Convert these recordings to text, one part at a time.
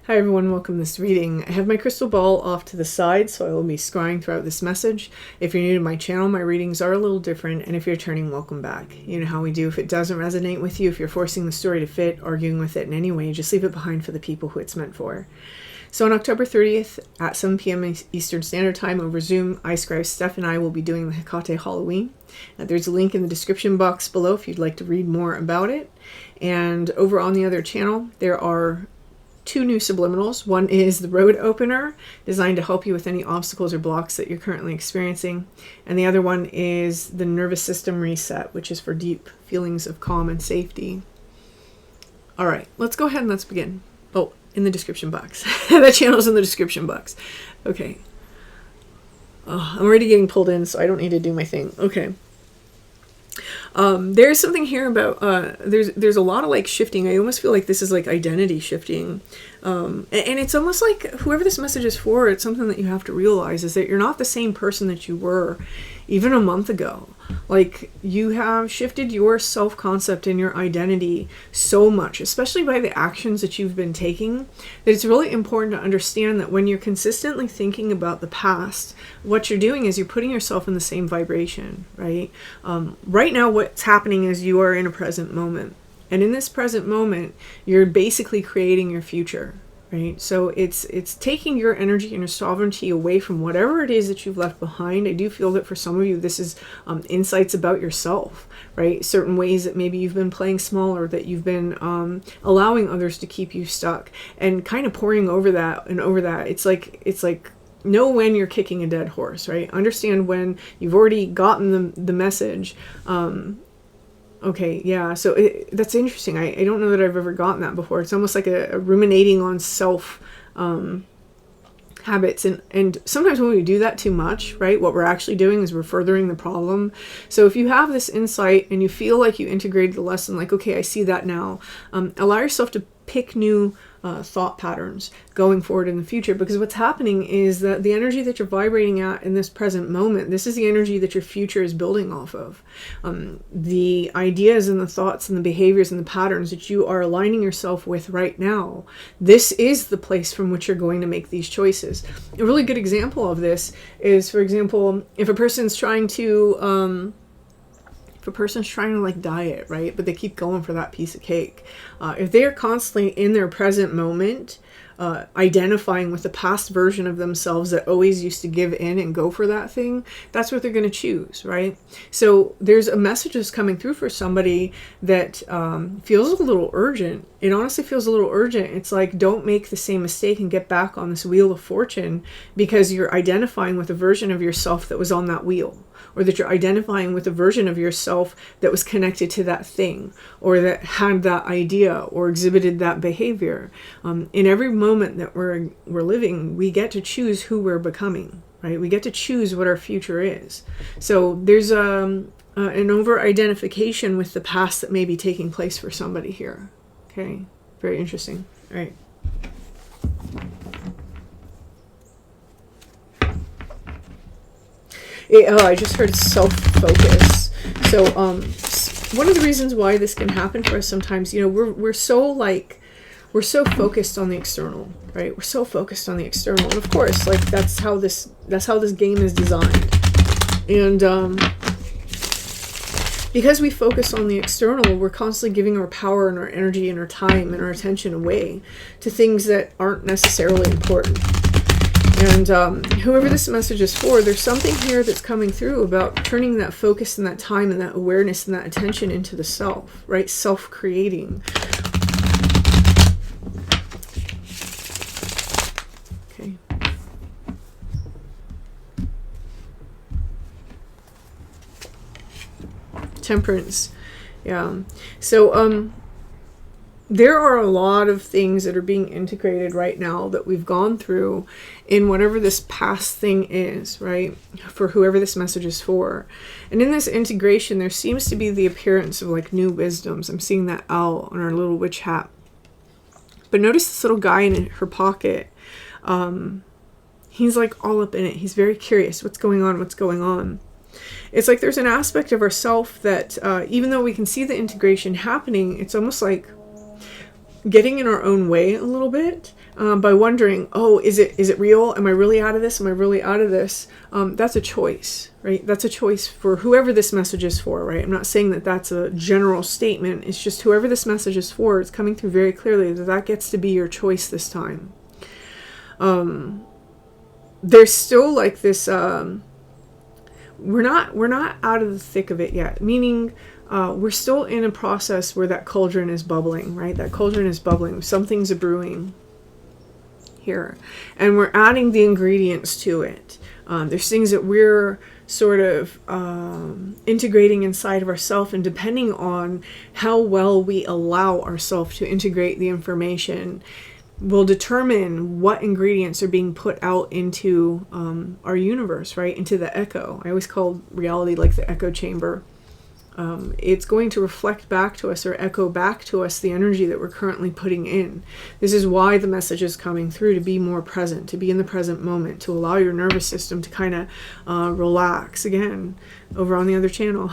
Hi everyone, welcome to this reading. I have my crystal ball off to the side, so I will be scrying throughout this message. If you're new to my channel, my readings are a little different, and if you're turning, welcome back. You know how we do. If it doesn't resonate with you, if you're forcing the story to fit, arguing with it in any way, just leave it behind for the people who it's meant for. So on October 30th at 7 p.m. Eastern Standard Time over Zoom, iScry, Steph, and I will be doing the HEKATE Halloween. There's a link in the description box below if you'd like to read more about it. And over on the other channel, there are two new subliminals. One is the road opener, designed to help you with any obstacles or blocks that you're currently experiencing. And the other one is the nervous system reset, which is for deep feelings of calm and safety. All right, let's go ahead and let's begin. Oh, in the description box. That channel's in the description box. Okay. Oh, I'm already getting pulled in, so I don't need to do my thing. Okay. There's something here about there's a lot of like shifting. I almost feel like this is like identity shifting, and it's almost like whoever this message is for, it's something that you have to realize is that you're not the same person that you were even a month ago. Like, you have shifted your self-concept and your identity so much, especially by the actions that you've been taking, that it's really important to understand that when you're consistently thinking about the past, what you're doing is you're putting yourself in the same vibration, right? Right now, what's happening is you are in a present moment. And in this present moment, you're basically creating your future. Right? So it's taking your energy and your sovereignty away from whatever it is that you've left behind. I do feel that for some of you, this is insights about yourself, right? Certain ways that maybe you've been playing small, or that you've been allowing others to keep you stuck, and kind of pouring over that and over that. It's like know when you're kicking a dead horse, right? Understand when you've already gotten the message. Okay, yeah, so that's interesting. I don't know that I've ever gotten that before. It's almost like a ruminating on self habits. And sometimes when we do that too much, right, what we're actually doing is we're furthering the problem. So if you have this insight and you feel like you integrated the lesson, like, okay, I see that now, allow yourself to pick new thought patterns going forward in the future, because what's happening is that the energy that you're vibrating at in this present moment, this is the energy that your future is building off of. The ideas and the thoughts and the behaviors and the patterns that you are aligning yourself with right now, this is the place from which you're going to make these choices. A really good example of this is, for example, if a person's trying to like diet, right, but they keep going for that piece of cake. If they are constantly in their present moment, identifying with the past version of themselves that always used to give in and go for that thing, that's what they're going to choose, right? So there's a message that's coming through for somebody that feels a little urgent. It honestly feels a little urgent. It's like, don't make the same mistake and get back on this wheel of fortune because you're identifying with a version of yourself that was on that wheel, or that you're identifying with a version of yourself that was connected to that thing, or that had that idea, or exhibited that behavior. In every moment that we're living, we get to choose who we're becoming, right? We get to choose what our future is. So there's an over-identification with the past that may be taking place for somebody here. Okay, very interesting. All right. I just heard self-focus. So one of the reasons why this can happen for us sometimes, you know, we're so focused on the external, right? We're so focused on the external, and of course, like, that's how this game is designed. And because we focus on the external, we're constantly giving our power and our energy and our time and our attention away to things that aren't necessarily important. And whoever this message is for, there's something here that's coming through about turning that focus and that time and that awareness and that attention into the self, right? Self-creating. Okay. Temperance. Yeah. So, there are a lot of things that are being integrated right now that we've gone through in whatever this past thing is, right? For whoever this message is for. And in this integration, there seems to be the appearance of like new wisdoms. I'm seeing that owl on our little witch hat. But notice this little guy in her pocket. He's like all up in it. He's very curious. What's going on? What's going on? It's like there's an aspect of ourself that even though we can see the integration happening, it's almost like getting in our own way a little bit by wondering, oh, is it real? Am I really out of this? Am I really out of this? That's a choice, right? That's a choice for whoever this message is for, right? I'm not saying that that's a general statement. It's just whoever this message is for, it's coming through very clearly that gets to be your choice this time. There's still like this, we're not out of the thick of it yet, meaning we're still in a process where that cauldron is bubbling, right? That cauldron is bubbling. Something's a brewing here. And we're adding the ingredients to it. There's things that we're sort of integrating inside of ourselves, and depending on how well we allow ourselves to integrate the information will determine what ingredients are being put out into our universe, right? Into the echo. I always call reality like the echo chamber. It's going to reflect back to us or echo back to us the energy that we're currently putting in. This is why the message is coming through, to be more present, to be in the present moment, to allow your nervous system to kind of relax. Again, over on the other channel,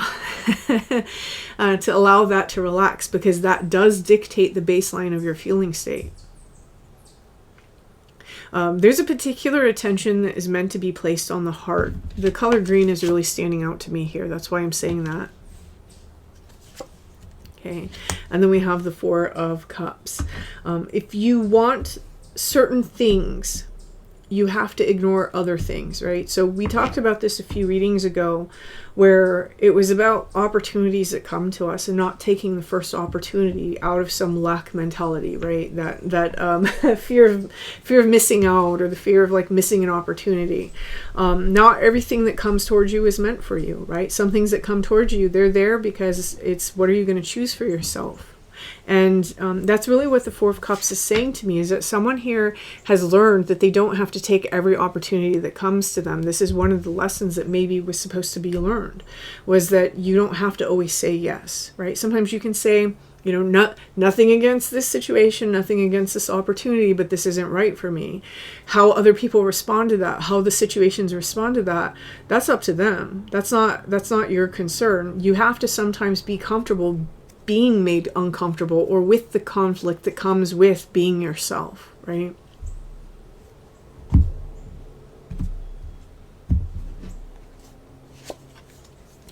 to allow that to relax, because that does dictate the baseline of your feeling state. There's a particular attention that is meant to be placed on the heart. The color green is really standing out to me here. That's why I'm saying that. Okay, and then we have the Four of Cups. If you want certain things, you have to ignore other things, right? So we talked about this a few readings ago, where it was about opportunities that come to us and not taking the first opportunity out of some lack mentality, right? That fear of missing out, or the fear of like missing an opportunity. Not everything that comes towards you is meant for you, right? Some things that come towards you, they're there because it's what are you going to choose for yourself? And that's really what the Four of Cups is saying to me, is that someone here has learned that they don't have to take every opportunity that comes to them. This is one of the lessons that maybe was supposed to be learned, was that you don't have to always say yes, right? Sometimes you can say, you know, nothing against this situation, nothing against this opportunity, but this isn't right for me. How other people respond to that, how the situations respond to that, that's up to them. That's not your concern. You have to sometimes be comfortable being made uncomfortable, or with the conflict that comes with being yourself, right?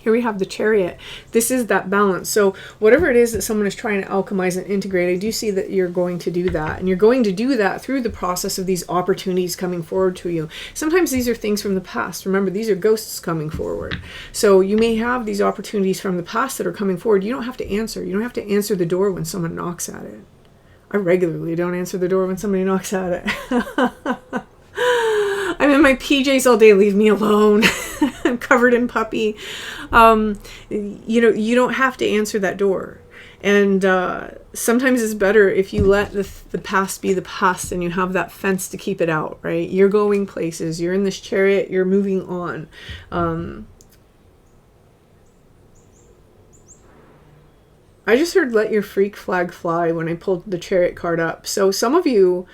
Here we have the Chariot. This is that balance. So whatever it is that someone is trying to alchemize and integrate, I do see that you're going to do that. And you're going to do that through the process of these opportunities coming forward to you. Sometimes these are things from the past. Remember, these are ghosts coming forward. So you may have these opportunities from the past that are coming forward. You don't have to answer. You don't have to answer the door when someone knocks at it. I regularly don't answer the door when somebody knocks at it. I'm in my PJs all day. Leave me alone. I'm covered in puppy. You don't have to answer that door. And sometimes it's better if you let the past be the past, and you have that fence to keep it out, right? You're going places. You're in this chariot. You're moving on. I just heard let your freak flag fly when I pulled the Chariot card up. So some of you...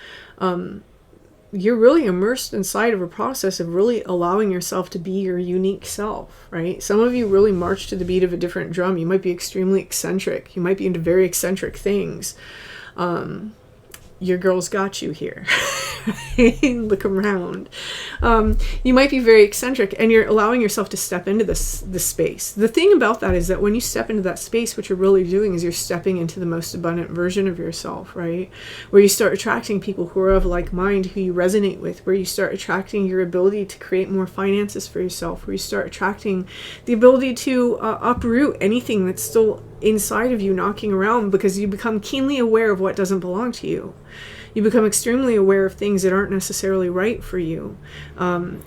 you're really immersed inside of a process of really allowing yourself to be your unique self, right? Some of you really march to the beat of a different drum. You might be extremely eccentric. You might be into very eccentric things. Your girl's got you here. Look around. You might be very eccentric, and you're allowing yourself to step into this space. The thing about that is that when you step into that space, what you're really doing is you're stepping into the most abundant version of yourself, right? Where you start attracting people who are of like mind, who you resonate with, where you start attracting your ability to create more finances for yourself, where you start attracting the ability to uproot anything that's still inside of you knocking around, because you become keenly aware of what doesn't belong to you. You become extremely aware of things that aren't necessarily right for you.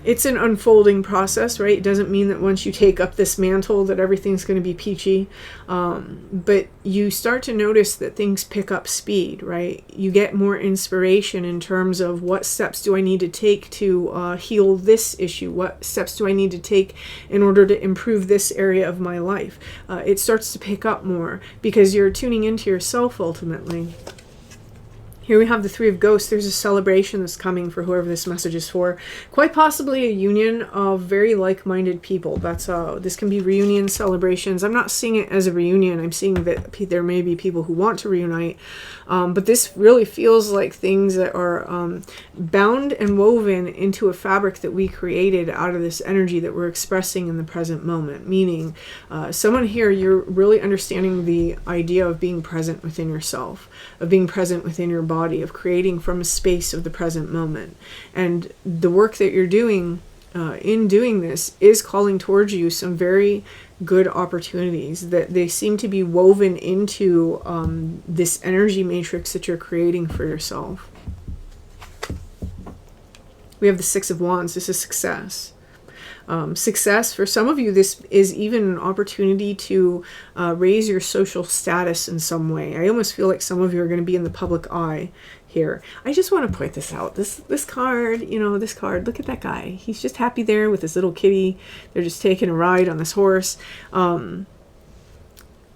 It's an unfolding process, right? It doesn't mean that once you take up this mantle that everything's going to be peachy. But you start to notice that things pick up speed, right? You get more inspiration in terms of what steps do I need to take to heal this issue? What steps do I need to take in order to improve this area of my life? It starts to pick up more because you're tuning into yourself ultimately. Here we have the Three of Ghosts. There's a celebration that's coming for whoever this message is for. Quite possibly a union of very like-minded people. That's this can be reunion celebrations. I'm not seeing it as a reunion. I'm seeing that there may be people who want to reunite. But this really feels like things that are bound and woven into a fabric that we created out of this energy that we're expressing in the present moment. Meaning, someone here, you're really understanding the idea of being present within yourself, of being present within your body, of creating from a space of the present moment. And the work that you're doing in doing this is calling towards you some very good opportunities that they seem to be woven into this energy matrix that you're creating for yourself. We have the Six of Wands. This is success. Success, for some of you, this is even an opportunity to raise your social status in some way. I almost feel like some of you are going to be in the public eye here. I just want to point this out. This card, this card, look at that guy. He's just happy there with his little kitty. They're just taking a ride on this horse.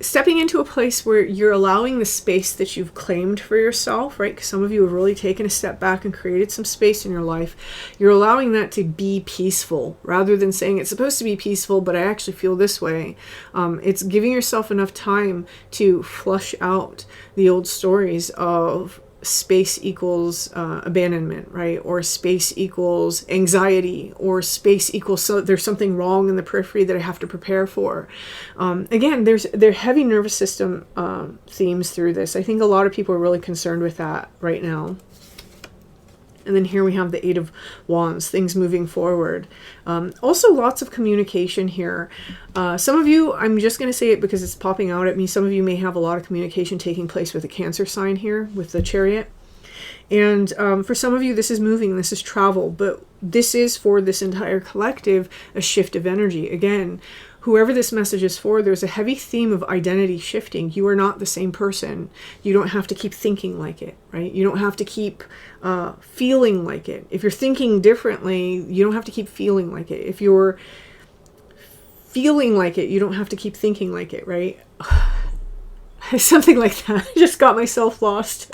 Stepping into a place where you're allowing the space that you've claimed for yourself, right? Because some of you have really taken a step back and created some space in your life. You're allowing that to be peaceful rather than saying it's supposed to be peaceful, but I actually feel this way. It's giving yourself enough time to flush out the old stories of space equals abandonment, right? Or space equals anxiety, or space equals there's something wrong in the periphery that I have to prepare for. Again, there heavy nervous system themes through this. I think a lot of people are really concerned with that right now. And then here we have the Eight of Wands, things moving forward. Also lots of communication here. Some of you, I'm just going to say it because it's popping out at me, some of you may have a lot of communication taking place with a Cancer sign here, with the Chariot. And for some of you, this is moving, this is travel, but this is for this entire collective, a shift of energy. Again, whoever this message is for, there's a heavy theme of identity shifting. You are not the same person. You don't have to keep thinking like it, right? You don't have to keep feeling like it. If you're thinking differently, you don't have to keep feeling like it. If you're feeling like it, you don't have to keep thinking like it, right? Something like that. I just got myself lost.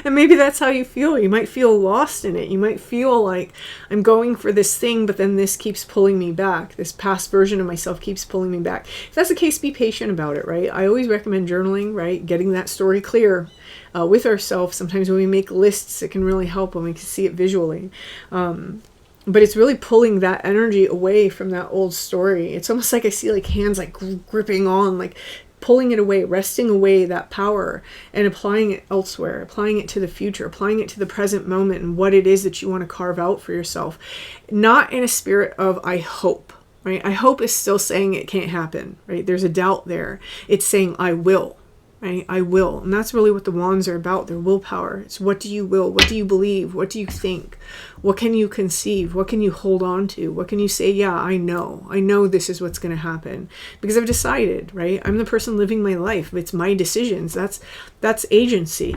And maybe that's how you feel. You might feel lost in it. You might feel like I'm going for this thing, but then this keeps pulling me back. This past version of myself keeps pulling me back. If that's the case, be patient about it, right? I always recommend journaling, right? Getting that story clear with ourselves. Sometimes when we make lists, it can really help when we can see it visually. But it's really pulling that energy away from that old story. It's almost like I see like hands like gripping on, like pulling it away, wresting away that power and applying it elsewhere, applying it to the future, applying it to the present moment and what it is that you want to carve out for yourself. Not in a spirit of, I hope, right? I hope is still saying it can't happen, right? There's a doubt there. It's saying, I will, right? I will. And that's really what the wands are about, their willpower. It's what do you will? What do you believe? What do you think? What can you conceive? What can you hold on to? What can you say, yeah, I know this is what's going to happen because I've decided, right? I'm the person living my life. It's my decisions. That's agency,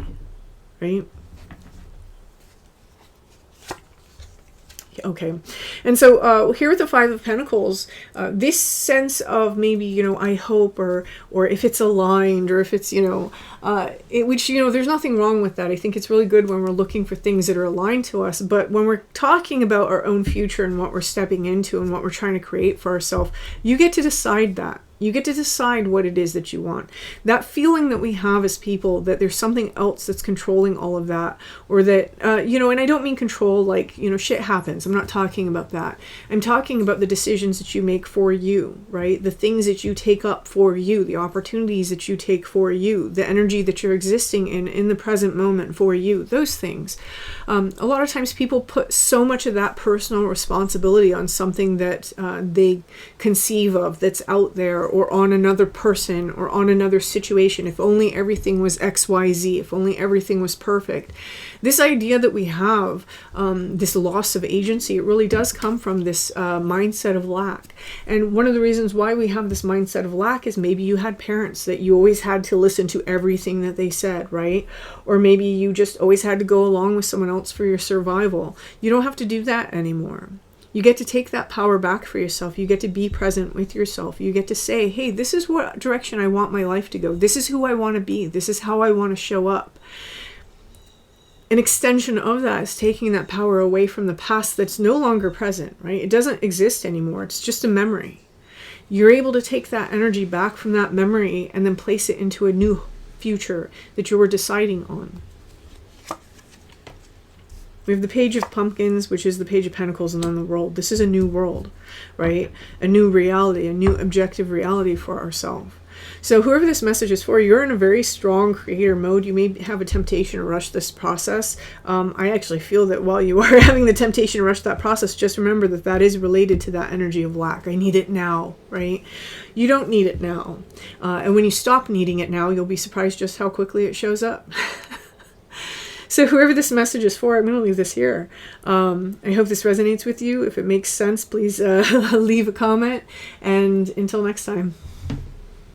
right? Okay. And so here with the Five of Pentacles, this sense of maybe, I hope, or if it's aligned, or if it's, which, there's nothing wrong with that. I think it's really good when we're looking for things that are aligned to us. But when we're talking about our own future and what we're stepping into and what we're trying to create for ourselves, you get to decide that. You get to decide what it is that you want. That feeling that we have as people, that there's something else that's controlling all of that, or that, and I don't mean control like, shit happens. I'm not talking about that. I'm talking about the decisions that you make for you, right? The things that you take up for you, the opportunities that you take for you, the energy that you're existing in the present moment for you, those things. A lot of times people put so much of that personal responsibility on something that they conceive of that's out there, or on another person, or on another situation. If only everything was XYZ, if only everything was perfect. This idea that we have, this loss of agency, it really does come from this mindset of lack. And one of the reasons why we have this mindset of lack is maybe you had parents that you always had to listen to everything that they said, right? Or maybe you just always had to go along with someone else for your survival. You don't have to do that anymore. You get to take that power back for yourself. You get to be present with yourself. You get to say, hey, this is what direction I want my life to go. This is who I want to be. This is how I want to show up. an extension of that is taking that power away from the past that's no longer present, right? It doesn't exist anymore. It's just a memory. You're able to take that energy back from that memory and then place it into a new future that you were deciding on. We have the Page of Pumpkins, which is the Page of Pentacles, and then the World. This is a new world, right? A new reality, a new objective reality for ourselves. So whoever this message is for, you're in a very strong creator mode. You may have a temptation to rush this process. I actually feel that while you are having the temptation to rush that process, just remember that that is related to that energy of lack. I need it now, right? You don't need it now. And when you stop needing it now, you'll be surprised just how quickly it shows up. So whoever this message is for, I'm going to leave this here. I hope this resonates with you. If it makes sense, please leave a comment. And until next time.